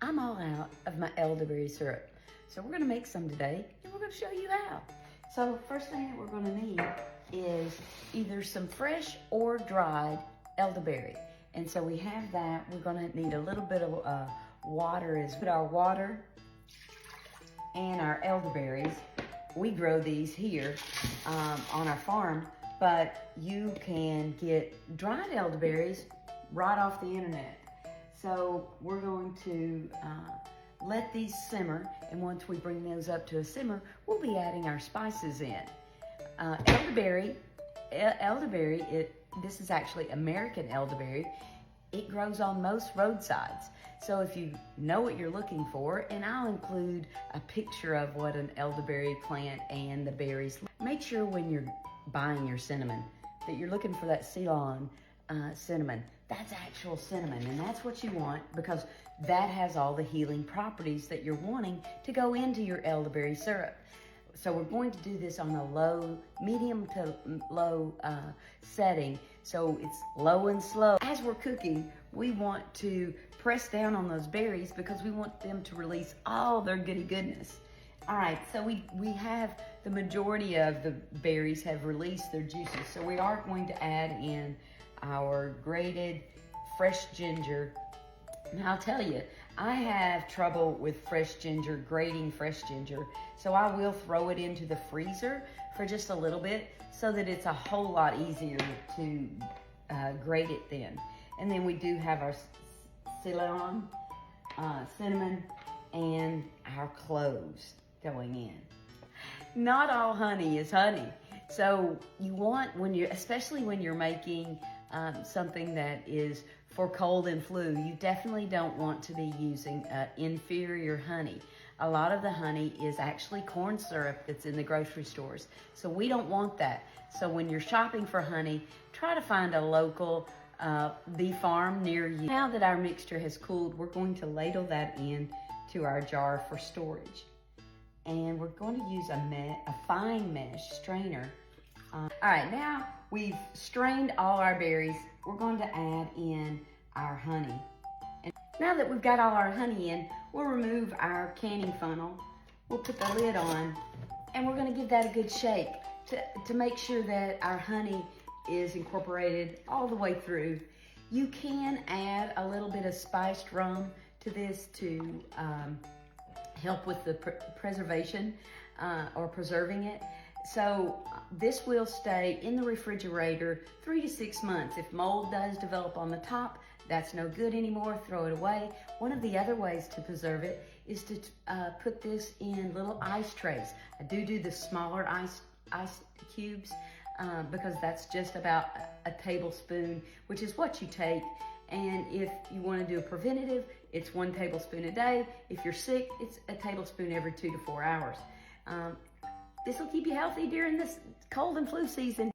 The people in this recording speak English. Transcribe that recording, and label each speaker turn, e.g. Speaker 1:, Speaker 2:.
Speaker 1: I'm all out of my elderberry syrup. So we're gonna make some today and we're gonna show you how. So first thing that we're gonna need is either some fresh or dried elderberry. And so we have that. We're gonna need a little bit of water as well. Put our water and our elderberries. We grow these here on our farm, but you can get dried elderberries right off the internet. So we're going to let these simmer, and once we bring those up to a simmer, we'll be adding our spices in. Elderberry, this is actually American elderberry. It grows on most roadsides. So if you know what you're looking for, and I'll include a picture of what an elderberry plant and the berries. Make sure when you're buying your cinnamon that you're looking for that Ceylon cinnamon. That's actual cinnamon, and that's what you want because that has all the healing properties that you're wanting to go into your elderberry syrup. So we're going to do this on a medium to low setting. So it's low and slow. As we're cooking, we want to press down on those berries because we want them to release all their goody goodness. All right, so we have the majority of the berries have released their juices. So we are going to add in our grated fresh ginger. Now I'll tell you, I have trouble with fresh ginger, grating fresh ginger, so I will throw it into the freezer for just a little bit so that it's a whole lot easier to grate it then. And then we do have our Ceylon, cinnamon, and our cloves going in. Not all honey is honey. So you want, especially when you're making something that is for cold and flu, you definitely don't want to be using inferior honey. A lot of the honey is actually corn syrup that's in the grocery stores. So we don't want that. So when you're shopping for honey, try to find a local bee farm near you. Now that our mixture has cooled, we're going to ladle that in to our jar for storage. And we're going to use a fine mesh strainer. All right, now we've strained all our berries. We're going to add in our honey. And now that we've got all our honey in, we'll remove our canning funnel. We'll put the lid on, and we're going to give that a good shake to make sure that our honey is incorporated all the way through. You can add a little bit of spiced rum to this to help with the preservation or preserving it. So this will stay in the refrigerator 3 to 6 months. If mold does develop on the top, that's no good anymore, throw it away. One of the other ways to preserve it is to put this in little ice trays. I do the smaller ice cubes because that's just about a tablespoon, which is what you take. And if you want to do a preventative, it's 1 tablespoon a day. If you're sick, it's a tablespoon every 2 to 4 hours. This will keep you healthy during this cold and flu season.